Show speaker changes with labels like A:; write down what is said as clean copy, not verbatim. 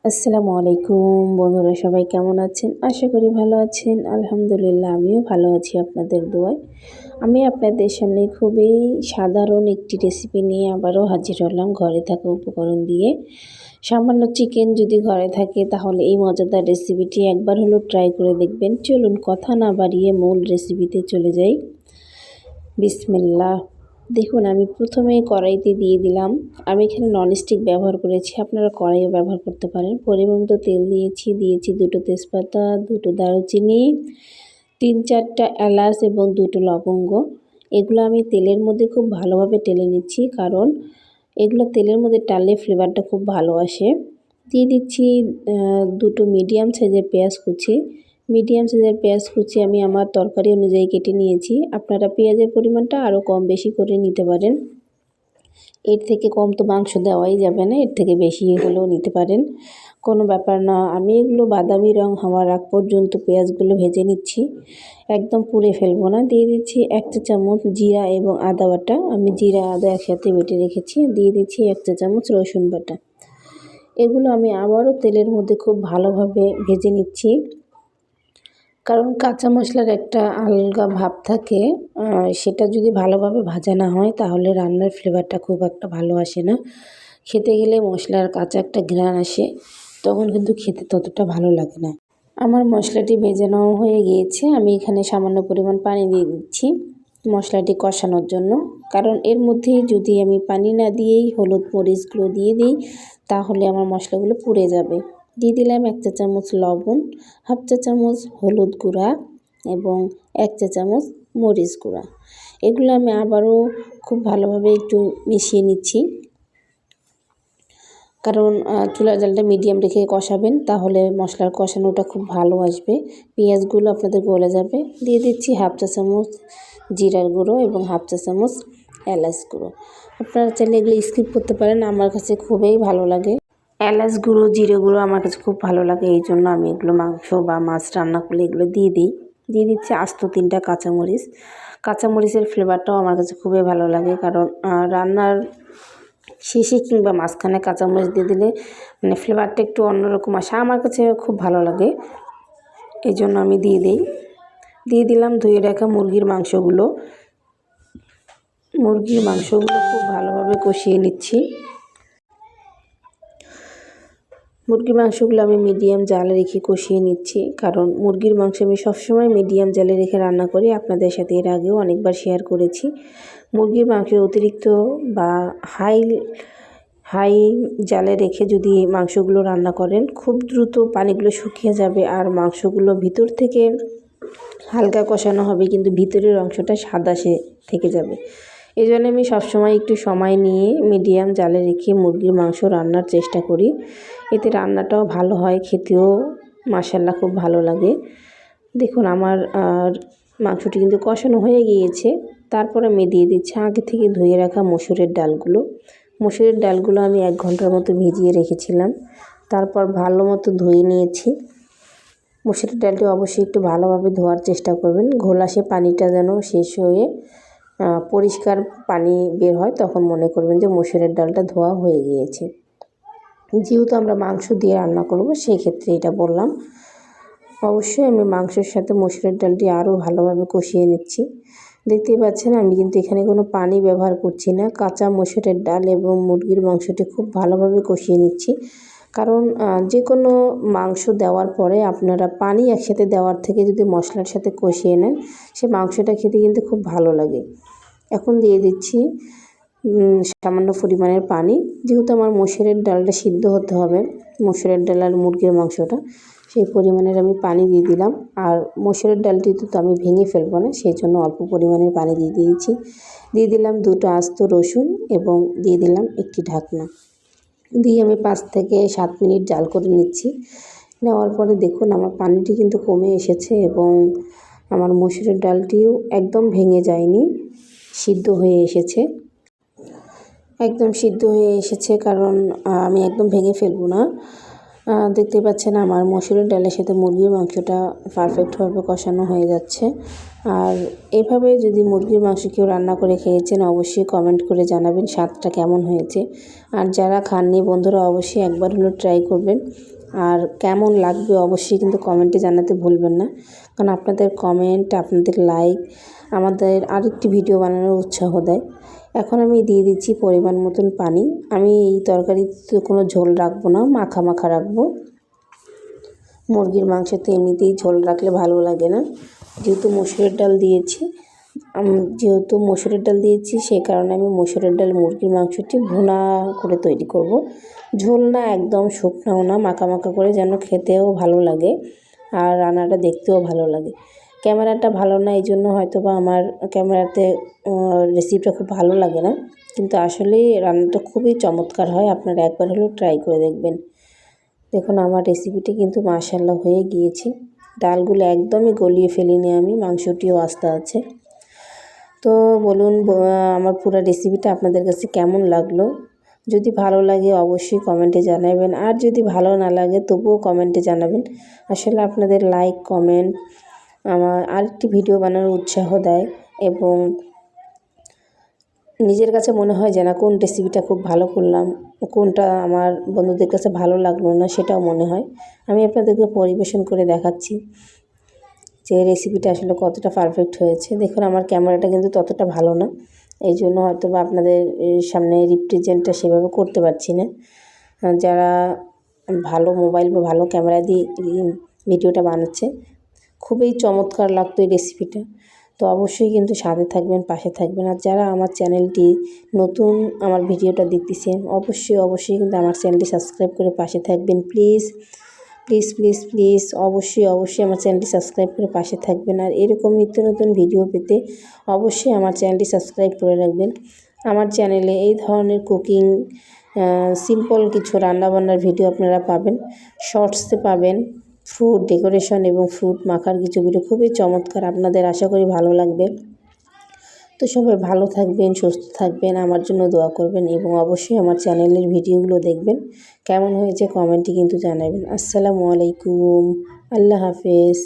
A: আসসালামু আলাইকুম বন্ধুরা, সবাই কেমন আছেন? আশা করি ভালো আছেন। আলহামদুলিল্লাহ, আমিও ভালো আছি আপনাদের দোয়ায়। আমি আপনাদের সামনে খুবই সাধারণ একটি রেসিপি নিয়ে আবারও হাজির হলাম ঘরে থাকা উপকরণ দিয়ে। সামান্য চিকেন যদি ঘরে থাকে তাহলে এই মজাদার রেসিপিটি একবার হলেও ট্রাই করে দেখবেন। চলুন কথা না বাড়িয়ে মূল রেসিপিতে চলে যাই। বিসমিল্লাহ। দেখুন, আমি প্রথমে কড়াইতে দিয়ে দিলাম। আমি এখানে ননস্টিক ব্যবহার করেছি, আপনারা কড়াইও ব্যবহার করতে পারেন। পরিমাণ মতো তেল দিয়েছি 2টো তেজপাতা, 2টো দারুচিনি, 3-4টা এলাচ এবং 2টো লবঙ্গ। এগুলো আমি তেলের মধ্যে খুব ভালোভাবে টেলে নিচ্ছি, কারণ এগুলো তেলের মধ্যে টাললে ফ্লেভারটা খুব ভালো আসে। দিয়ে দিচ্ছি 2টো মিডিয়াম সাইজের পেঁয়াজ কুচি। আমি আমার তরকারি অনুযায়ী কেটে নিয়েছি। আপনারা পেঁয়াজের পরিমাণটা আরও কম বেশি করে নিতে পারেন। এর থেকে কম তো মাংস দেওয়াই যাবে না, এর থেকে বেশি হলেও নিতে পারেন, কোনো ব্যাপার না। আমি এগুলো বাদামি রং হওয়ার আগ পর্যন্ত পেঁয়াজগুলো ভেজে নিচ্ছি, একদম পুড়ে ফেলবো না। দিয়ে দিচ্ছি 1 চা চামচ জিরা এবং আদা বাটা। আমি জিরা আদা একসাথে বেটে রেখেছি। দিয়ে দিচ্ছি 1 চা চামচ রসুন বাটা। এগুলো আমি আবারও তেলের মধ্যে খুব ভালোভাবে ভেজে নিচ্ছি, কারণ কাঁচা মশলার একটা আলগা ভাব থাকে। সেটা যদি ভালোভাবে ভাজা না হয় তাহলে রান্নার ফ্লেভারটা খুব একটা ভালো আসে না। খেতে গেলে মশলার কাঁচা একটা ঘ্রাণ আসে, তখন কিন্তু খেতে ততটা ভালো লাগে না। আমার মশলাটি ভেজে নেওয়া হয়ে গিয়েছে। আমি এখানে সামান্য পরিমাণ পানি দিয়ে দিচ্ছি মশলাটি কষানোর জন্য, কারণ এর মধ্যেই যদি আমি পানি না দিয়েই হলুদ মরিচগুলো দিয়ে দিই তাহলে আমার মশলাগুলো পুড়ে যাবে। দিয়ে দিলাম 1 চা চামচ লবণ, 1/2 চা চামচ হলুদ গুঁড়া এবং 1 চা চামচ মরিচ গুঁড়া। এগুলো আমি আবারও খুব ভালোভাবে একটু মিশিয়ে নিচ্ছি, কারণ চুলার জালটা মিডিয়াম রেখে কষাবেন, তাহলে মশলার কষানোটা খুব ভালো আসবে, পেঁয়াজগুলো আপনাদের গলে যাবে। দিয়ে দিচ্ছি 1/2 চা চামচ জিরার গুঁড়ো এবং 1/2 চা চামচ এলাচ গুঁড়ো। আপনারা চাইলে এগুলো স্কিপ করতে পারেন, আমার কাছে খুবই ভালো লাগে। এলাচ গুঁড়ো, জিরে গুঁড়ো আমার কাছে খুব ভালো লাগে, এই জন্য আমি এগুলো মাংস বা মাছ রান্না করলে এগুলো দিয়ে দিই। দিয়ে দিচ্ছি আস্ত 3টা কাঁচামরিচ। কাঁচামরিচের ফ্লেভারটাও আমার কাছে খুবই ভালো লাগে, কারণ রান্নার শেষে কিংবা মাঝখানে কাঁচামরিচ দিয়ে দিলে মানে ফ্লেভারটা একটু অন্যরকম আসে, আমার কাছে খুব ভালো লাগে, এই জন্য আমি দিয়ে দিই। দিয়ে দিলাম ধুয়ে রাখা মুরগির মাংসগুলো খুব ভালোভাবে কষিয়ে নিচ্ছি। মুরগির মাংসগুলো আমি মিডিয়াম জালে রেখে কষিয়ে নিচ্ছি, কারণ মুরগির মাংস আমি সবসময় মিডিয়াম জালে রেখে রান্না করি। আপনাদের সাথে এর আগেও অনেকবার শেয়ার করেছি। মুরগির মাংসের অতিরিক্ত বা হাই জালে রেখে যদি মাংসগুলো রান্না করেন, খুব দ্রুত পানিগুলো শুকিয়ে যাবে আর মাংসগুলো ভিতর থেকে হালকা কষানো হবে, কিন্তু ভিতরের অংশটা সাদা থেকে যাবে। এই জন্য আমি সবসময় একটু সময় নিয়ে মিডিয়াম জালে রেখে মুরগির মাংস রান্নার চেষ্টা করি। এতে রান্নাটাও ভালো হয়, খেতেও মাশাআল্লাহ খুব ভালো লাগে। দেখুন, আমার মাংসটি কিন্তু কষানো হয়ে গিয়েছে। তারপর আমি দিয়ে দিচ্ছি আগে থেকে ধুয়ে রাখা মসুরের ডালগুলো আমি 1 ঘন্টার মতো ভিজিয়ে রেখেছিলাম। তারপর ভালো মতো ধুয়ে নিয়েছি। মসুরের ডালটি অবশ্যই একটু ভালোভাবে ধোয়ার চেষ্টা করবেন, ঘোলাসে পানিটা যেন শেষ হয়ে পরিষ্কার পানি বের হয়, তখন মনে করবেন যে মসুরের ডালটা ধোয়া হয়ে গিয়েছে। যেহেতু আমরা মাংস দিয়ে রান্না করব, সেই ক্ষেত্রে এটা বললাম। অবশ্যই আমি মাংসের সাথে মসুরের ডালটি আরও ভালোভাবে কষিয়ে নিচ্ছি। দেখতেই পাচ্ছেন আমি কিন্তু এখানে কোনো পানি ব্যবহার করছি না, কাঁচা মসুরের ডাল এবং মুরগির মাংসটি খুব ভালোভাবে কষিয়ে নিচ্ছি, কারণ যে কোনো মাংস দেওয়ার পরে আপনারা পানি একসাথে দেওয়ার থেকে যদি মশলার সাথে কষিয়ে নেন, সে মাংসটা খেতে কিন্তু খুব ভালো লাগে। এখন দিয়ে দিচ্ছি সামান্য পরিমাণের পানি, যেহেতু আমার মসুরের ডালটা সিদ্ধ হতে হবে, মসুরের ডাল আর মুরগির মাংসটা, সেই পরিমাণের আমি পানি দিয়ে দিলাম। আর মসুরের ডালটি তো আমি ভেঙে ফেলবো না, সেই জন্য অল্প পরিমাণের পানি দিয়ে দিয়েছি। দিয়ে দিলাম 2টো আস্ত রসুন এবং দিয়ে দিলাম একটি ঢাকনা। দিয়ে আমি 5 থেকে 7 মিনিট জাল করে নিচ্ছি। নেওয়ার পরে দেখুন আমার পানিটি কিন্তু কমে এসেছে এবং আমার মসুরের ডালটিও একদম ভেঙে যায়নি, সিদ্ধ হয়ে এসেছে। কারণ আমি একদম ভেঙে ফেলবো না। দেখতে পাচ্ছেন আমার মসুরের ডালের সাথে মুরগির মাংসটা পারফেক্টভাবে কষানো হয়ে যাচ্ছে। আর এভাবে যদি মুরগির মাংস কেউ রান্না করে খেয়েছেন অবশ্যই কমেন্ট করে জানাবেন স্বাদটা কেমন হয়েছে। আর যারা খাননি বন্ধুরা অবশ্যই একবার হলেও ট্রাই করবেন। আর কেমন লাগবে অবশ্যই কিন্তু কমেন্টে জানাতে ভুলবেন না, কারণ আপনাদের কমেন্ট, আপনাদের লাইক আমাদের আরেকটি ভিডিও বানানোর উৎসাহ দেয়। এখন আমি দিয়ে দিচ্ছি পরিমাণ মতন পানি। আমি এই তরকারিতে কোনো ঝোল রাখবো না, মাখা মাখা রাখবো। মুরগির মাংসতে এমনিতেই ঝোল রাখলে ভালো লাগে না। যেহেতু মসুরের ডাল দিয়েছি সেই কারণে আমি মসুরের ডাল মুরগির মাংসটি ভুনা করে তৈরি করব। ঝোল না, একদম শুকনাও না, মাখা মাখা করে, যেন খেতেও ভালো লাগে আর রান্নাটা দেখতেও ভালো লাগে। ক্যামেরাটা ভালো না, এই জন্য হয়তো বা আমার ক্যামেরাতে রেসিপিটা খুব ভালো লাগে না, কিন্তু আসলেই রান্নাটা খুবই চমৎকার হয়। আপনারা একবার হলেও ট্রাই করে দেখবেন। দেখুন আমার রেসিপিটি কিন্তু মাশাআল্লাহ হয়ে গিয়েছে। ডালগুলো একদমই গলিয়ে ফেলিনি আমি, মাংসটিও আস্তে আছে। তো বলুন আমার পুরো রেসিপিটা আপনাদের কাছে কেমন লাগলো? যদি ভালো লাগে অবশ্যই কমেন্টে জানাবেন, আর যদি ভালো না লাগে তবুও কমেন্টে জানাবেন। আসলে আপনাদের লাইক, কমেন্ট আমার আরেকটি ভিডিও বানানোর উৎসাহ দেয়, এবং নিজের কাছে মনে হয় যে না, কোন রেসিপিটা খুব ভালো করলাম, কোনটা আমার বন্ধুদের কাছে ভালো লাগলো না, সেটাও মনে হয়। আমি আপনাদেরকে পরিবেশন করে দেখাচ্ছি যে রেসিপিটা আসলে কতটা পারফেক্ট হয়েছে। দেখুন আমার ক্যামেরাটা কিন্তু ততটা ভালো না, এই জন্য হয়তো বা আপনাদের সামনে রিপ্রেজেন্টটা সেভাবে করতে পারছি না। যারা ভালো মোবাইল বা ভালো ক্যামেরা দিয়ে ভিডিওটা বানাচ্ছে, খুবই চমৎকার লাগতো এই রেসিপিটা। তো অবশ্যই কিন্তু সাথে থাকবেন, পাশে থাকবেন। আর যারা আমার চ্যানেলটি নতুন আমার ভিডিওটা দেখতেছেন অবশ্যই কিন্তু আমার চ্যানেলটি সাবস্ক্রাইব করে পাশে থাকবেন। প্লিজ প্লিজ প্লিজ প্লিজ অবশ্যই আমার চ্যানেলটি সাবস্ক্রাইব করে পাশে থাকবেন। আর এরকম নিত্য নতুন ভিডিও পেতে অবশ্যই আমার চ্যানেলটি সাবস্ক্রাইব করে রাখবেন। আমার চ্যানেলে এই ধরনের কুকিং, সিম্পল কিছু রান্নাবান্নার ভিডিও আপনারা পাবেন, শর্টসে পাবেন, ফ্রুট ডেকোরেশন এবং ফ্রুট মাখার কিছু ভিডিও, খুবই চমৎকার, আপনাদের আশা করি ভালো লাগবে। তো সবাই ভালো থাকবেন, সুস্থ থাকবেন, আমার জন্য দোয়া করবেন, এবং অবশ্যই আমার চ্যানেলের ভিডিওগুলো দেখবেন। কেমন হয়েছে কমেন্টে কিন্তু জানাবেন। আসসালামু আলাইকুম, আল্লাহ হাফেজ।